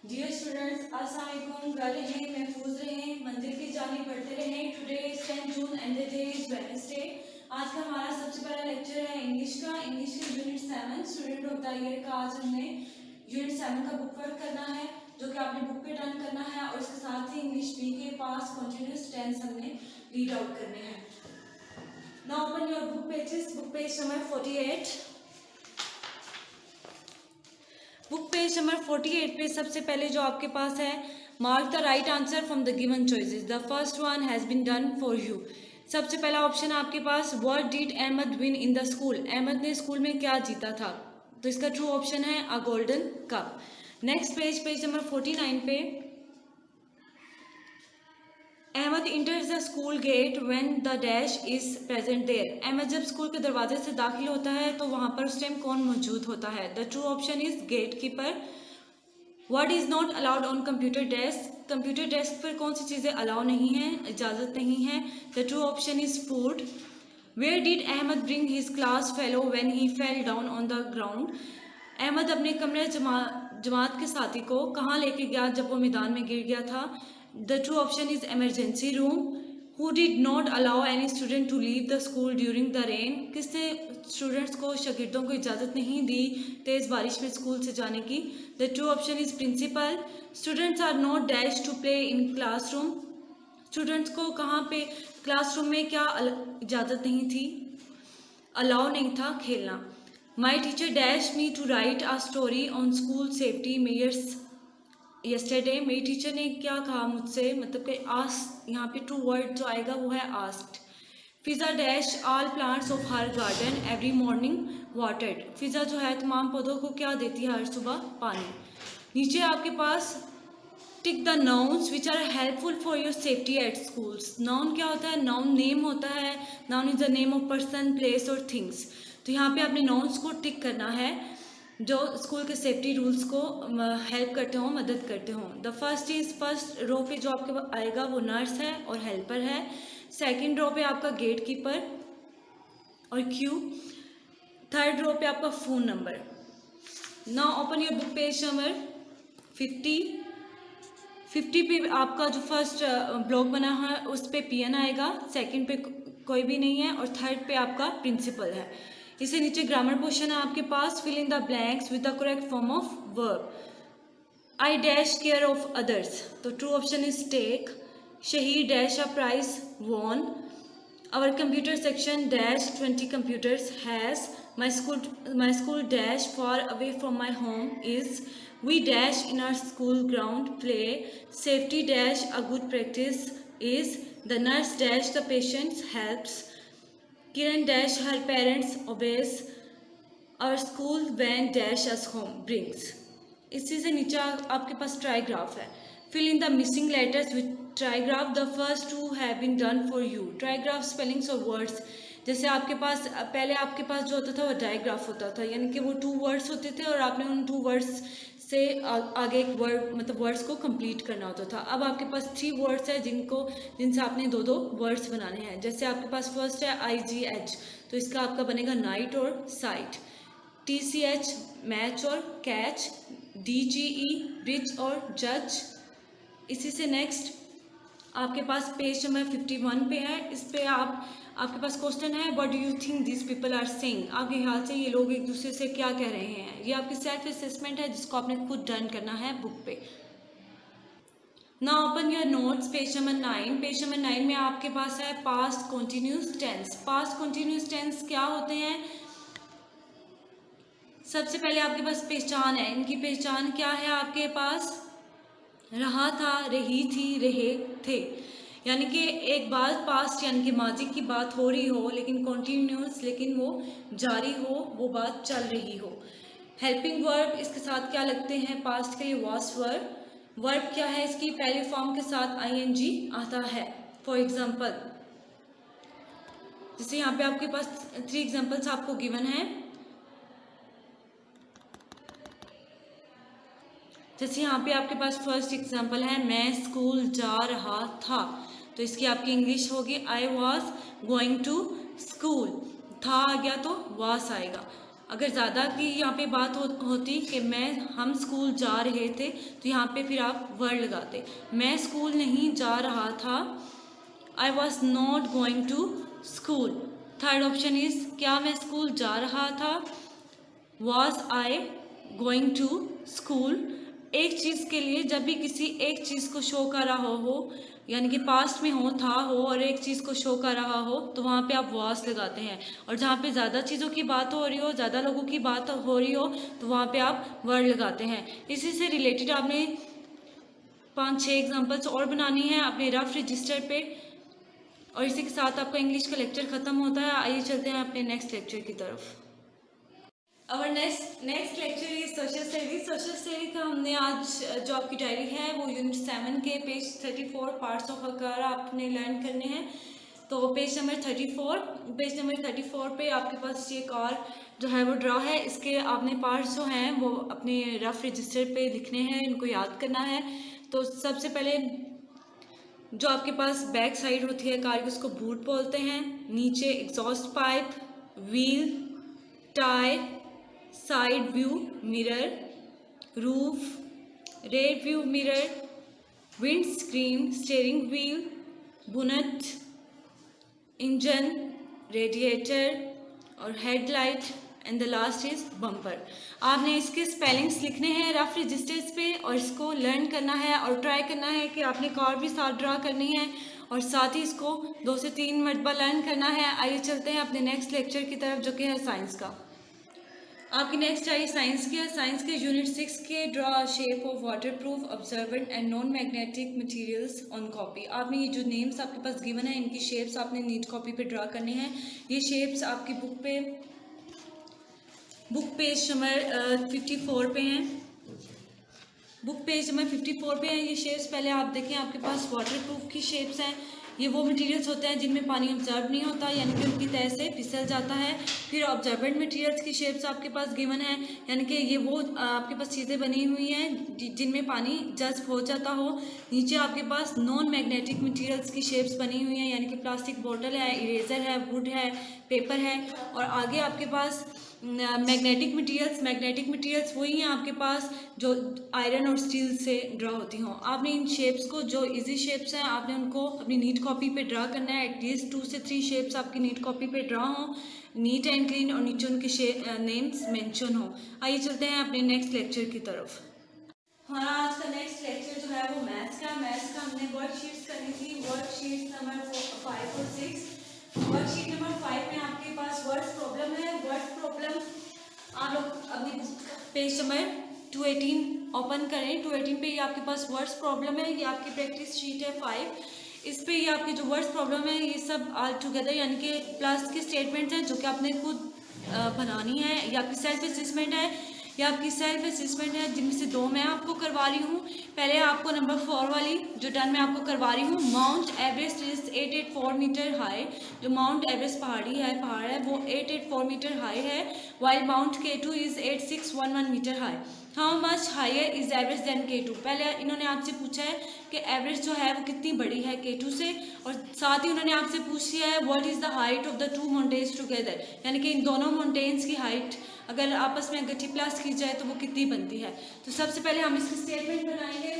Dear students, अस्सलाम वालेकुम। घर रहें, महफूज रहें, मंजिल की जानी बढ़ते रहें। Today is 10 June and the day is Wednesday. आज का हमारा सबसे पहला लेक्चर है इंग्लिश का unit 7। Student of the year का आज हमने यूनिट 7 का बुक वर्क करना है, जो कि आपने बुक पे डन करना है, और इसके साथ ही इंग्लिश बी के पास कंटिन्यूस टेंस हमने रीड आउट करने हैं। Now open your book pages. Book page number 48। Book page number 48 पे सबसे पहले जो आपके पास है, mark the right answer from the given choices. The first one has been done for you. सबसे पहला ऑप्शन है आपके पास, what did Ahmed win in the school. Ahmed ने स्कूल में क्या जीता था, तो इसका ट्रू ऑप्शन है a golden cup. Next page, page number 49 पे, Ahmed enters the school gate when the dash is present there. Ahmed जब स्कूल के दरवाजे से दाखिल होता है तो वहां पर उस टाइम कौन मौजूद होता है। The true option is get keeper. What is not allowed on computer desk. Computer desk पर कौन सी चीज़ें अलाउ नहीं है, इजाज़त नहीं है। The true option is food. Where did Ahmed bring his class fellow when he fell down on the ground. Ahmed अपने कमरे जमात के साथी को कहाँ लेके गया जब वो मैदान में गिर गया था। The true option is emergency room. Who did not allow any student to leave the school during the rain. किसने स्टूडेंट्स को, शागिर्दों को इजाज़त नहीं दी तेज़ बारिश में स्कूल से जाने की। The true option is principal. Students are not dash to play in classroom. Students को कहाँ पे, क्लासरूम में क्या इजाज़त नहीं थी, अलाउ नहीं था खेलना। My teacher dash me to write a story on school safety measures yesterday. मेरी टीचर ने क्या कहा मुझसे, मतलब कि आस्क, यहाँ पे ट्रू वर्ड जो आएगा वो है asked. Fiza dash all plants of her garden every morning watered. Fiza जो है तमाम पौधों को क्या देती है हर सुबह, पानी। नीचे आपके पास tick the nouns which are helpful for your safety at schools. Noun क्या होता है, नाउन नेम होता है। Noun is the name of person, place और थिंग्स। तो यहाँ पे आपने नाउन्स को टिक करना है जो स्कूल के सेफ्टी रूल्स को हेल्प करते हों, मदद करते हों। The first is, first row पे जो आपके आएगा वो नर्स है और हेल्पर है। सेकंड रो पे आपका गेट कीपर और क्यू। थर्ड रो पे आपका phone number. Now open your book page number 50 पे आपका जो फर्स्ट ब्लॉक बना है उस पे पीएन आएगा, सेकंड पे कोई भी नहीं है, और थर्ड पे आपका प्रिंसिपल है। इससे नीचे ग्रामर पोर्शन है आपके पास, fill in the blanks with the correct form of verb. I dash care of others, तो true option is take. Shahid dash a prize won. Our computer section dash 20 computers has. My school dash far away from my home is। We dash in our school ground play। Safety dash a good practice is। The nurse dash the patient helps। Kiran dash her parents obeys। Our school van dash us home brings। इसी से नीचे आपके पास trigraph है। Fill in the missing letters with trigraph. The first two have been done for you. Trigraph spellings और words, जैसे आपके पास पहले आपके पास जो होता था वो डायग्राफ होता था, यानी कि वो 2 वर्ड्स होते थे और आपने उन 2 वर्ड्स से आगे एक वर्ड, मतलब वर्ड्स को कंप्लीट करना होता था। अब आपके पास 3 वर्ड्स है जिनसे आपने 2 वर्ड्स बनाने हैं। जैसे आपके पास फर्स्ट है IGH, तो इसका आपका बनेगा नाइट और साइट। TCH मैच और कैच। DGE ब्रिज और जज। इसी से नेक्स्ट आपके पास पेज नंबर 51 पे है। इस पे आपके पास क्वेश्चन है, what do you think this people are saying. आपके ख्याल से ये लोग एक दूसरे से क्या कह रहे हैं। ये आपकी सेल्फ असेसमेंट है जिसको आपने खुद डन करना है बुक पे। Now open your notes, page number 9। Page number 9 में आपके पास है past continuous tense. Past continuous tense क्या होते हैं, सबसे पहले आपके पास पहचान है। इनकी पहचान क्या है आपके पास, रहा था, रही थी, रहे थे। यानी कि एक बात पास्ट यानी कि माजी की बात हो रही हो लेकिन कॉन्टीन्यूस, लेकिन वो जारी हो, वो बात चल रही हो। हेल्पिंग वर्ब इसके साथ क्या लगते हैं, पास्ट के लिए वाज वर्ब। वर्ब क्या है, इसकी पहले फॉर्म के साथ ING आता है। फॉर एग्जाम्पल, जैसे यहाँ पे आपके पास 3 एग्जाम्पल्स आपको गिवन है। जैसे यहाँ पे आपके पास फर्स्ट एग्जाम्पल है, मैं स्कूल जा रहा था, तो इसकी आपकी इंग्लिश होगी I was going to school. था आ गया तो वास आएगा। अगर ज़्यादा की यहाँ पे बात होती कि हम स्कूल जा रहे थे, तो यहाँ पे फिर आप वर्ड लगाते। मैं स्कूल नहीं जा रहा था, I was not going to school. Third option is क्या मैं स्कूल जा रहा था, was I going to school. एक चीज़ के लिए जब भी किसी एक चीज़ को शो कर रहा हो, यानी कि पास्ट में था हो और एक चीज़ को शो कर रहा हो, तो वहाँ पे आप वॉज लगाते हैं। और जहाँ पे ज़्यादा चीज़ों की बात हो रही हो, ज़्यादा लोगों की बात हो रही हो, तो वहाँ पे आप वर्ड लगाते हैं। इसी से रिलेटेड आपने 5-6 एग्जाम्पल्स और बनानी है अपने रफ रजिस्टर पे। और इसी के साथ आपका इंग्लिश का लेक्चर ख़त्म होता है। आइए चलते हैं अपने नेक्स्ट लेक्चर की तरफ। और next lecture is social studies. Social study का हमने आज जो आपकी डायरी है वो यूनिट 7 के पेज 34 पार्ट्स ऑफ अकार आपने लर्न करने हैं। तो पेज नंबर 34 पे आपके पास ये कार जो है वो ड्रा है। इसके आपने पार्ट्स जो हैं वो अपने रफ रजिस्टर पे लिखने हैं, इनको याद करना है। तो सबसे पहले जो आपके पास बैक साइड होती है कार की, उसको बूट बोलते हैं। नीचे exhaust pipe, wheel, tyre, side view mirror, roof, rear view mirror, windscreen, steering wheel, bonnet, engine, radiator और headlight and the last is bumper. आपने इसके स्पेलिंग्स लिखने हैं रफ रजिस्टर्स पे और इसको लर्न करना है और ट्राई करना है कि आपने कार भी साथ ड्रा करनी है और साथ ही इसको 2 से 3 मरतबा लर्न करना है। आइए चलते हैं अपने नेक्स्ट लेक्चर की तरफ जो कि है साइंस का। आपकी नेक्स्ट आई साइंस की है। साइंस के यूनिट 6 के draw shape of water proof observant and non magnetic materials on copy. आपने ये जो नेम्स आपके पास गिवन है इनकी शेप्स आपने नीट कॉपी पे ड्रा करनी है। ये शेप्स आपकी बुक पेज नंबर 54 पे हैं। बुक पेज नंबर 54 पे हैं ये शेप्स। पहले आप देखें आपके पास वाटर प्रूफ की शेप्स हैं। ये वो मटेरियल्स होते हैं जिनमें पानी ऑब्जर्व नहीं होता, यानी कि उनकी तह से फिसल जाता है। फिर ऑब्जर्वेंट मटेरियल्स की शेप्स आपके पास गिवन है, यानी कि ये वो आपके पास चीज़ें बनी हुई हैं जिनमें पानी जज्ब हो जाता हो। नीचे आपके पास नॉन मैग्नेटिक मटेरियल्स की शेप्स बनी हुई हैं, यानी कि प्लास्टिक बोतल है, इरेज़र है, वुड है, पेपर है। और आगे आपके पास मैग्नेटिक मटेरियल्स वही हैं आपके पास जो आयरन और स्टील से ड्रा होती हों। आपने इन शेप्स को, जो इजी शेप्स हैं, आपने उनको अपनी नीट कॉपी पे ड्रा करना है। एटलीस्ट 2 से 3 शेप्स आपकी नीट कॉपी पे ड्रा हों, नीट एंड क्लीन, और नीचे उनके नेम्स मेंशन हो। आइए चलते हैं अपने नेक्स्ट लेक्चर की तरफ। हमारा आज का नेक्स्ट लेक्चर जो है वो मैथ्स का हमने वर्कशीट्स करनी थी। वर्कशीट नंबर 5 और 6। वर्कशीट नंबर 5 में आपके पास वर्ड्स प्रॉब्लम है। वर्ड प्रॉब्लम आप लोग अपनी पेज नंबर 218 ओपन करें। 218 पे ये आपके पास वर्ड्स प्रॉब्लम है। ये आपकी प्रैक्टिस शीट है 5। इस पे ये आपकी जो वर्ड्स प्रॉब्लम है ये सब ऑल टुगेदर, यानी कि प्लस के स्टेटमेंट्स हैं जो कि आपने खुद बनानी है। ये आपकी सेल्फ असेसमेंट है, ये आपकी सेल्फ असेसमेंट है जिनमें से 2 मैं आपको करवा रही हूँ। पहले आपको नंबर 4 वाली जो डन मैं आपको करवा रही हूँ। Mount Everest is 884 metre high. जो माउंट एवरेस्ट पहाड़ है वो 884 मीटर हाई है। While mount K2 is 8611 metre high. How much higher is Everest than K2। पहले इन्होंने आपसे पूछा है कि एवरेस्ट जो है वो कितनी बड़ी है K2 से, और साथ ही उन्होंने आपसे पूछ लिया है what is the height of the 2 mountains together, यानी कि इन दोनों माउंटेन्स की हाइट अगर आपस में गठी प्लस की जाए तो वो कितनी बनती है। तो सबसे पहले हम इसकी स्टेटमेंट बनाएंगे।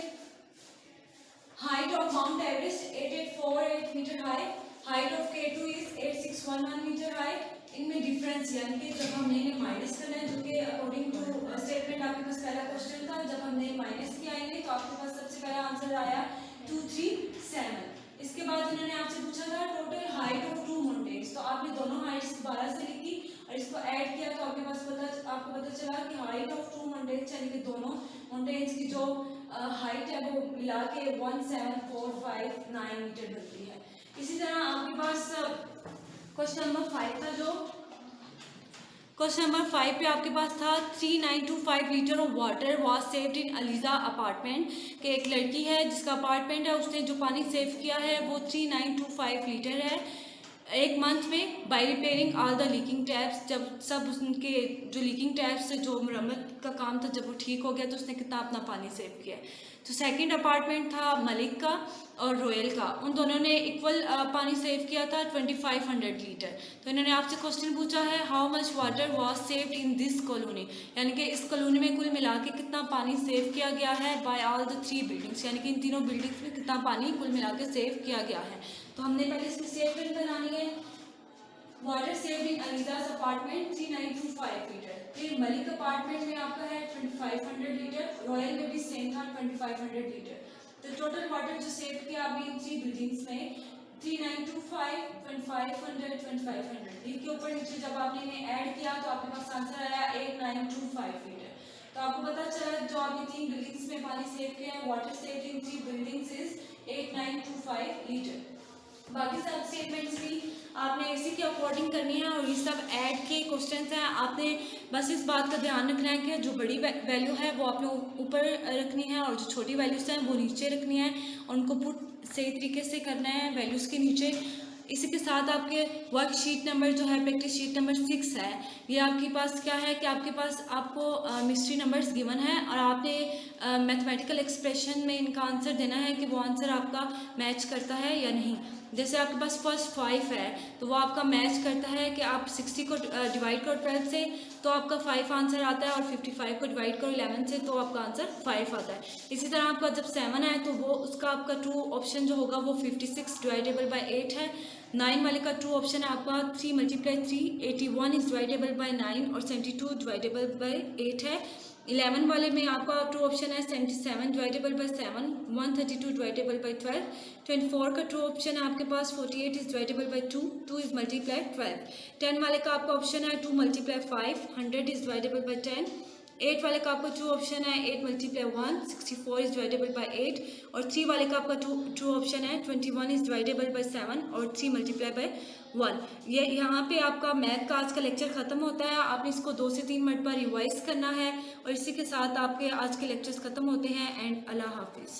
Height of mount Everest 8848 metre high, height of K2 is 8611 metre high. इनमें डिफरेंस, यानी कि जब हमने इन्हें माइनस करना है, जो कि अकॉर्डिंग टू स्टेटमेंट आपके पास पहला क्वेश्चन था, जब हमने माइनस किया आएंगे तो आपके पास सबसे पहला आंसर आया 237। इसके बाद इन्होंने आपसे पूछा था टोटल हाइट ऑफ 2 माउंटेन्स, तो आपने दोनों हाइट्स दोबारा से लिखी और इसको ऐड किया तो आपके पास आपको पता चला कि हाइट ऑफ 2 माउंटेन्स, यानी कि दोनों माउंटेन्स की जो हाइट है वो मिला के 17459 मीटर बनती है। इसी तरह आपके पास क्वेश्चन नंबर 5 था। जो क्वेश्चन नंबर 5 पे आपके पास था 3925 litre of water was saved in ELISA apartment, कि एक लड़की है जिसका अपार्टमेंट है, उसने जो पानी सेव किया है वो 3925 लीटर है। एक मंथ में by repairing all the leaking taps, जब सब उनके जो लीकिंग टैप्स से जो मरम्मत का काम था जब वो ठीक हो गया तो उसने कितना अपना पानी सेव किया। तो सेकंड अपार्टमेंट था मलिक का और रोयल का, उन दोनों ने इक्वल पानी सेव किया था 2500 लीटर। तो इन्होंने आपसे क्वेश्चन पूछा है how much water was saved in this colony, यानी कि इस कॉलोनी में कुल मिला के कितना पानी सेव किया गया है बाय ऑल द 3 बिल्डिंग्स, यानी कि इन तीनों बिल्डिंग्स में कितना पानी कुल मिला के सेव किया गया है। तो हमने पहले इसकी स्टेटमेंट बनानी है। Water saved in Aliza's apartment 3925 litre, फिर मलिक अपार्टमेंट में आपका है 2500 लीटर, रॉयल में भी सेम था 2500 लीटर। तो टोटल वाटर जो सेव किया आपने इन 3 बिल्डिंग्स में 3925, 2500, 2500, इनके ऊपर नीचे जब आपने इन्हें ऐड किया तो आपके पास आंसर आया 8925 लीटर। तो आपको पता चला जो आपने 3 बिल्डिंग्स में पानी सेव किया है, water saved in 3 buildings is 8925 litre. बाकी सब स्टेटमेंट्स भी आपने इसी के अकॉर्डिंग करनी है और ये सब ऐड के क्वेश्चंस हैं। आपने बस इस बात का ध्यान रखना है कि जो बड़ी वैल्यू है वो आपने ऊपर रखनी है और जो छोटी वैल्यूज हैं वो नीचे रखनी है और उनको पुट सही तरीके से करना है वैल्यूज़ के नीचे। इसी के साथ आपके वर्कशीट नंबर जो है प्रैक्टिस शीट नंबर 6 है, ये आपके पास क्या है कि आपके पास आपको मिस्ट्री नंबर्स गिवन है और आपने मैथमेटिकल एक्सप्रेशन में इनका आंसर देना है कि वो आंसर आपका मैच करता है या नहीं। जैसे आपके पास फर्स्ट 5 है तो वो आपका मैच करता है कि आप 60 को डिवाइड करो 12 से तो आपका 5 आंसर आता है और 55 को डिवाइड करो 11 से तो आपका आंसर 5 आता है। इसी तरह आपका जब 7 है तो वो उसका आपका ट्रू ऑप्शन जो होगा वो 56 डिवाइडेबल बाय 8 है। 9 वाले का ट्रू ऑप्शन है आपका 3 × 3 81 इज डिवाइडेबल बाय 9 और 72 डिवाइडेबल बाय 8 है। 11 वाले में आपका ट्रू ऑप्शन है 77 डिवाइडेबल बाय 7, 132 डिवाइडेबल बाय 12। 24 का ट्रू ऑप्शन है आपके पास 48 is divisible by 2, 2 is multiply 12। 10 वाले का आपका ऑप्शन है 2 × 5, 100 इज डिवाइडेबल बाय 10। 8 वाले का आपका ट्रू ऑप्शन है 8 × 1, 64 इज डिवाइडेबल बाय 8 और 3 वाले का आपका ट्रू ऑप्शन है 21 इज डिवाइडेबल बाय 7 और 3 मल्टीप्लाई बाय 1। ये यहाँ पे आपका मैथ का आज का लेक्चर ख़त्म होता है। आपने इसको 2 से 3 मिनट पर रिवाइज करना है और इसी के साथ आपके आज के लेक्चर्स ख़त्म होते हैं एंड अल्लाह हाफिज़।